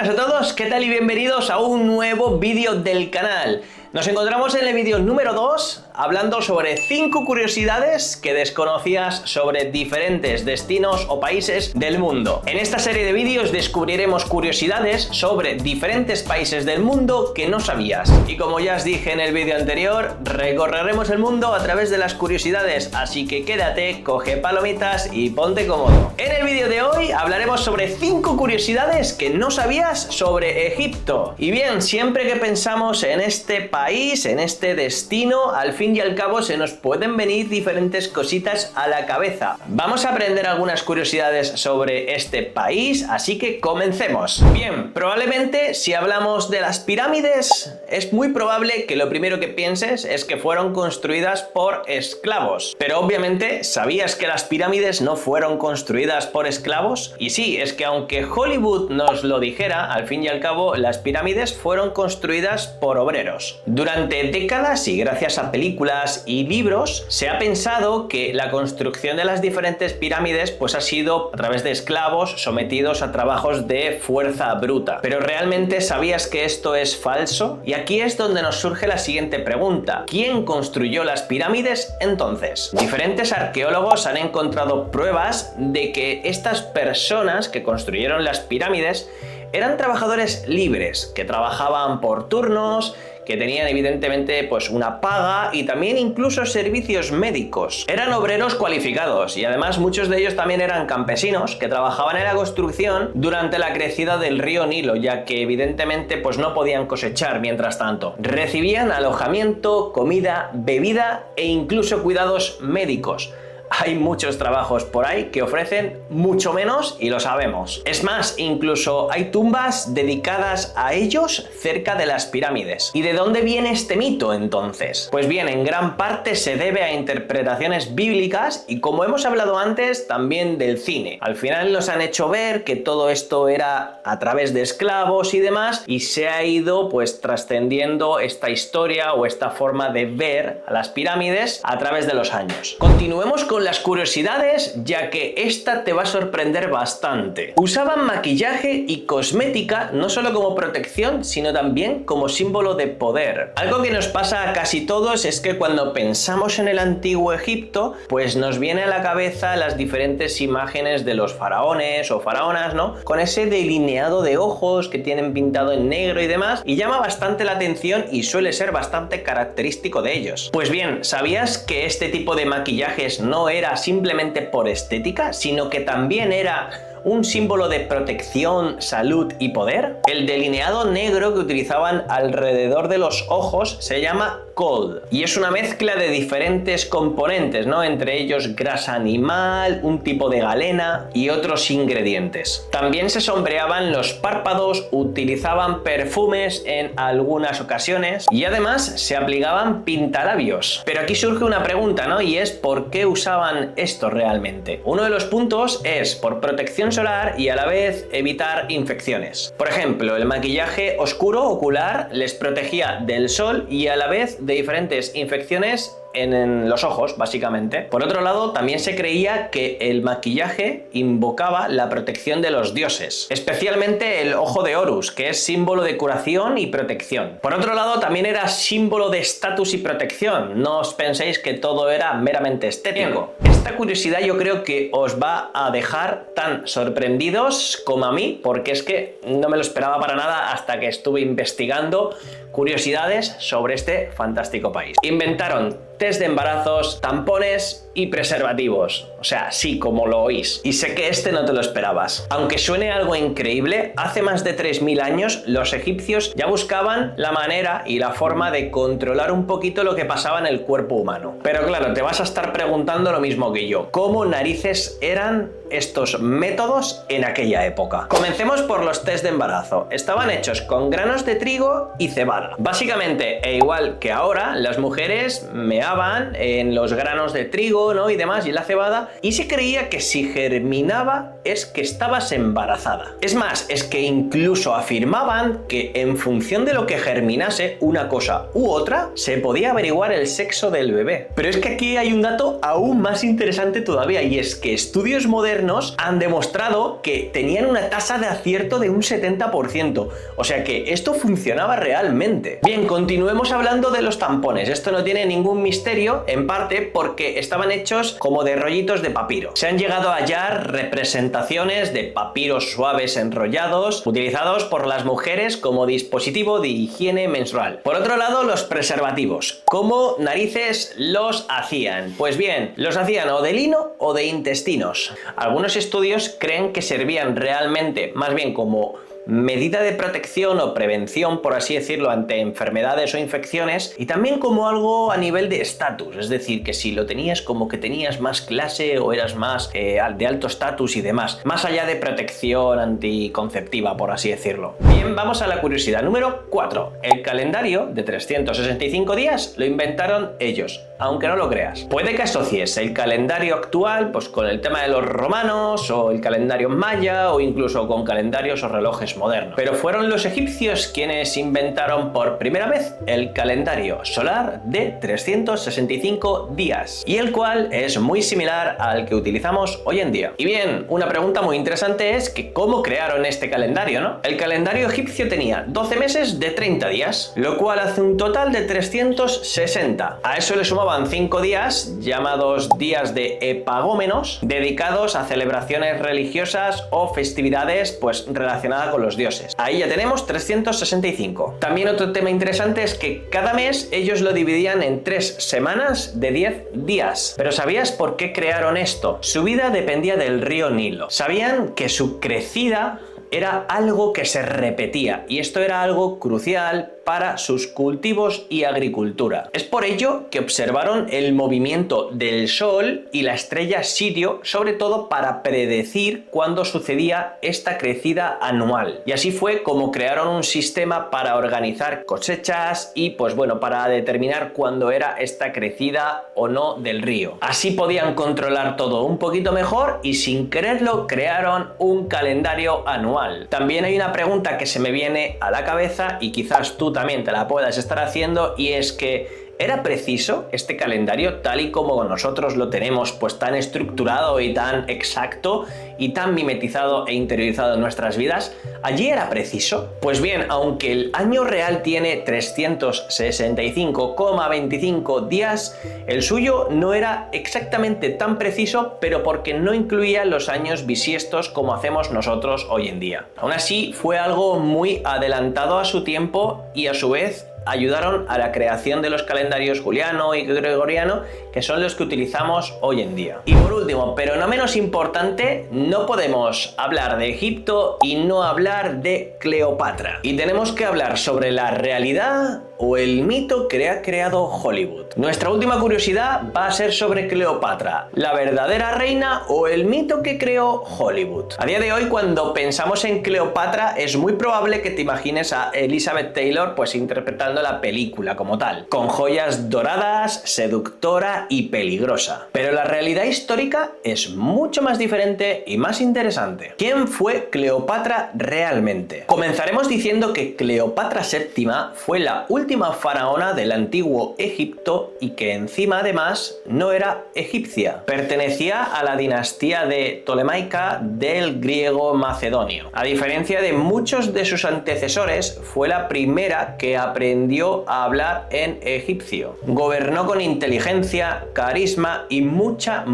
buenas a todos, ¿qué tal y bienvenidos a un nuevo vídeo del canal? Nos encontramos en el vídeo número 2 hablando sobre 5 curiosidades que desconocías sobre diferentes destinos o países del mundo. En esta serie de vídeos descubriremos curiosidades sobre diferentes países del mundo que no sabías. Y como ya os dije en el vídeo anterior, recorreremos el mundo a través de las curiosidades, así que quédate, coge palomitas y ponte cómodo. En el vídeo de hoy hablaremos sobre 5 curiosidades que no sabías sobre Egipto. Y bien, siempre que pensamos en este país, en este destino, al fin y al cabo se nos pueden venir diferentes cositas a la cabeza. Vamos a aprender algunas curiosidades sobre este país, así que comencemos. Bien, probablemente si hablamos de las pirámides, es muy probable que lo primero que pienses es que fueron construidas por esclavos. Pero obviamente, ¿sabías que las pirámides no fueron construidas por esclavos? Y sí, es que aunque Hollywood nos lo dijera, al fin y al cabo las pirámides fueron construidas por obreros. Durante décadas y gracias a películas y libros se ha pensado que la construcción de las diferentes pirámides pues ha sido a través de esclavos sometidos a trabajos de fuerza bruta. Pero ¿realmente sabías que esto es falso? Y aquí es donde nos surge la siguiente pregunta: ¿quién construyó las pirámides entonces? Diferentes arqueólogos han encontrado pruebas de que estas personas que construyeron las pirámides eran trabajadores libres, que trabajaban por turnos, que tenían evidentemente pues una paga y también incluso servicios médicos. Eran obreros cualificados y además muchos de ellos también eran campesinos que trabajaban en la construcción durante la crecida del río Nilo, ya que evidentemente pues no podían cosechar mientras tanto. Recibían alojamiento, comida, bebida e incluso cuidados médicos. Hay muchos trabajos por ahí que ofrecen mucho menos y lo sabemos. Es más, incluso hay tumbas dedicadas a ellos cerca de las pirámides. ¿Y de dónde viene este mito entonces? Pues bien, en gran parte se debe a interpretaciones bíblicas y, como hemos hablado antes, también del cine. Al final nos han hecho ver que todo esto era a través de esclavos y demás, y se ha ido pues trascendiendo esta historia o esta forma de ver a las pirámides a través de los años. Continuemos con las curiosidades, ya que esta te va a sorprender bastante. Usaban maquillaje y cosmética no solo como protección, sino también como símbolo de poder. Algo que nos pasa a casi todos es que cuando pensamos en el antiguo Egipto, pues nos viene a la cabeza las diferentes imágenes de los faraones o faraonas, ¿no? Con ese delineado de ojos que tienen pintado en negro y demás, y llama bastante la atención y suele ser bastante característico de ellos. Pues bien, ¿sabías que este tipo de maquillajes no era simplemente por estética, sino que también era un símbolo de protección, salud y poder? El delineado negro que utilizaban alrededor de los ojos se llama kohl y es una mezcla de diferentes componentes, ¿no? Entre ellos grasa animal, un tipo de galena y otros ingredientes. También se sombreaban los párpados, utilizaban perfumes en algunas ocasiones y además se aplicaban pintalabios. Pero aquí surge una pregunta, ¿no? Y es ¿por qué usaban esto realmente? Uno de los puntos es por protección solar y a la vez evitar infecciones. Por ejemplo, el maquillaje oscuro ocular les protegía del sol y a la vez de diferentes infecciones en los ojos, básicamente. Por otro lado, también se creía que el maquillaje invocaba la protección de los dioses, especialmente el ojo de Horus, que es símbolo de curación y protección. Por otro lado, también era símbolo de estatus y protección. No os penséis que todo era meramente estético. Esta curiosidad yo creo que os va a dejar tan sorprendidos como a mí, porque es que no me lo esperaba para nada hasta que estuve investigando curiosidades sobre este fantástico país. Inventaron test de embarazos, tampones y preservativos. O sea, sí, como lo oís. Y sé que este no te lo esperabas. Aunque suene algo increíble, hace más de 3000 años los egipcios ya buscaban la manera y la forma de controlar un poquito lo que pasaba en el cuerpo humano. Pero claro, te vas a estar preguntando lo mismo que yo. ¿Cómo narices eran estos métodos en aquella época? Comencemos por los test de embarazo. Estaban hechos con granos de trigo y cebada. Básicamente, e igual que ahora, las mujeres meaban en los granos de trigo, ¿no? Y demás, y la cebada, fruta y se creía que si germinaba es que estabas embarazada. Es más, es que incluso afirmaban que en función de lo que germinase una cosa u otra, se podía averiguar el sexo del bebé. Pero es que aquí hay un dato aún más interesante todavía, y es que estudios modernos han demostrado que tenían una tasa de acierto de un 70%. O sea que esto funcionaba realmente. Bien, continuemos hablando de los tampones. Esto no tiene ningún misterio, en parte porque estaban hechos como de rollitos de papiro. Se han llegado a hallar representaciones de papiros suaves enrollados utilizados por las mujeres como dispositivo de higiene menstrual. Por otro lado, los preservativos. ¿Cómo narices los hacían? Pues bien, los hacían o de lino o de intestinos. Algunos estudios creen que servían realmente más bien como medida de protección o prevención, por así decirlo, ante enfermedades o infecciones, y también como algo a nivel de estatus, es decir, que si lo tenías como que tenías más clase o eras más de alto estatus y demás, más allá de protección anticonceptiva, por así decirlo. Bien, vamos a la curiosidad número 4. El calendario de 365 días lo inventaron ellos, aunque no lo creas. Puede que asocies el calendario actual pues con el tema de los romanos o el calendario maya o incluso con calendarios o relojes modernos. Pero fueron los egipcios quienes inventaron por primera vez el calendario solar de 365 días, y el cual es muy similar al que utilizamos hoy en día. Y bien, una pregunta muy interesante es que ¿cómo crearon este calendario, no? El calendario egipcio tenía 12 meses de 30 días, lo cual hace un total de 360. A eso le sumaban 5 días, llamados días de epagómenos, dedicados a celebraciones religiosas o festividades pues relacionadas con los dioses. Ahí ya tenemos 365. También otro tema interesante es que cada mes ellos lo dividían en 3 semanas de 10 días. Pero ¿sabías por qué crearon esto? Su vida dependía del río Nilo. Sabían que su crecida era algo que se repetía, y esto era algo crucial para sus cultivos y agricultura. Es por ello que observaron el movimiento del Sol y la estrella Sirio, sobre todo para predecir cuándo sucedía esta crecida anual. Y así fue como crearon un sistema para organizar cosechas y pues bueno, para determinar cuándo era esta crecida o no del río. Así podían controlar todo un poquito mejor y sin quererlo crearon un calendario anual. También hay una pregunta que se me viene a la cabeza y quizás tú también te la puedas estar haciendo, y es que ¿era preciso este calendario tal y como nosotros lo tenemos, pues tan estructurado y tan exacto y tan mimetizado e interiorizado en nuestras vidas? ¿Allí era preciso? Pues bien, aunque el año real tiene 365,25 días, el suyo no era exactamente tan preciso, pero porque no incluía los años bisiestos como hacemos nosotros hoy en día. Aún así, fue algo muy adelantado a su tiempo y a su vez ayudaron a la creación de los calendarios juliano y gregoriano, que son los que utilizamos hoy en día. Y por último, pero no menos importante, no podemos hablar de Egipto y no hablar de Cleopatra. Y tenemos que hablar sobre la realidad o el mito que ha creado Hollywood. Nuestra última curiosidad va a ser sobre Cleopatra, la verdadera reina o el mito que creó Hollywood. A día de hoy, cuando pensamos en Cleopatra, es muy probable que te imagines a Elizabeth Taylor pues interpretando la película como tal, con joyas doradas, seductora y peligrosa. Pero la realidad histórica es mucho más diferente y más interesante. ¿Quién fue Cleopatra realmente? Comenzaremos diciendo que Cleopatra VII fue la última faraona del antiguo Egipto y que encima además no era egipcia. Pertenecía a la dinastía de Ptolemaica del griego macedonio. A diferencia de muchos de sus antecesores, fue la primera que aprendió a hablar en egipcio. Gobernó con inteligencia, carisma y mucha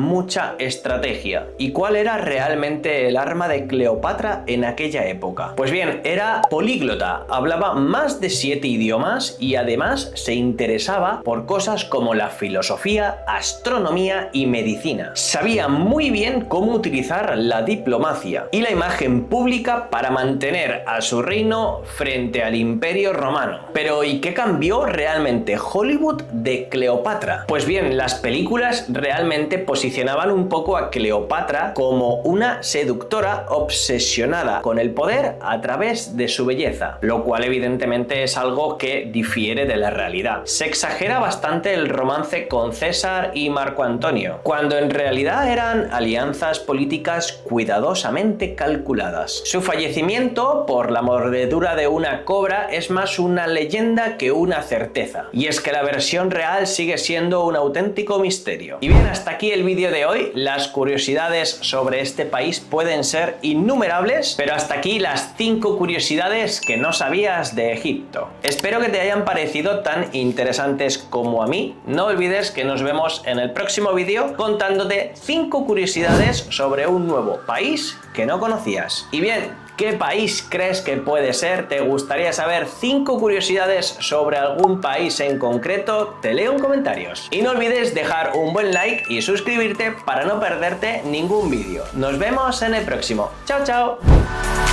estrategia. ¿Y cuál era realmente el arma de Cleopatra en aquella época? Pues bien, era políglota, hablaba más de 7 idiomas y además se interesaba por cosas como la filosofía, astronomía y medicina. Sabía muy bien cómo utilizar la diplomacia y la imagen pública para mantener a su reino frente al Imperio Romano. Pero ¿y qué cambió realmente Hollywood de Cleopatra? Pues bien, las películas realmente posicionaban un poco a Cleopatra como una seductora obsesionada con el poder a través de su belleza, lo cual evidentemente es algo que difiere de la realidad. Se exagera bastante el romance con César y Marco Antonio, cuando en realidad eran alianzas políticas cuidadosamente calculadas. Su fallecimiento por la mordedura de una cobra es más una leyenda que una certeza. Y es que la versión real sigue siendo un auténtico misterio. Y bien, hasta aquí el vídeo de hoy. Las curiosidades sobre este país pueden ser innumerables, pero hasta aquí las 5 curiosidades que no sabías de Egipto. Espero que te hayan parecido tan interesantes como a mí. No olvides que nos vemos en el próximo vídeo contándote 5 curiosidades sobre un nuevo país que no conocías. Y bien, ¿qué país crees que puede ser? ¿Te gustaría saber 5 curiosidades sobre algún país en concreto? Te leo en comentarios. Y no olvides dejar un buen like y suscribirte para no perderte ningún vídeo. Nos vemos en el próximo. ¡Chao, chao!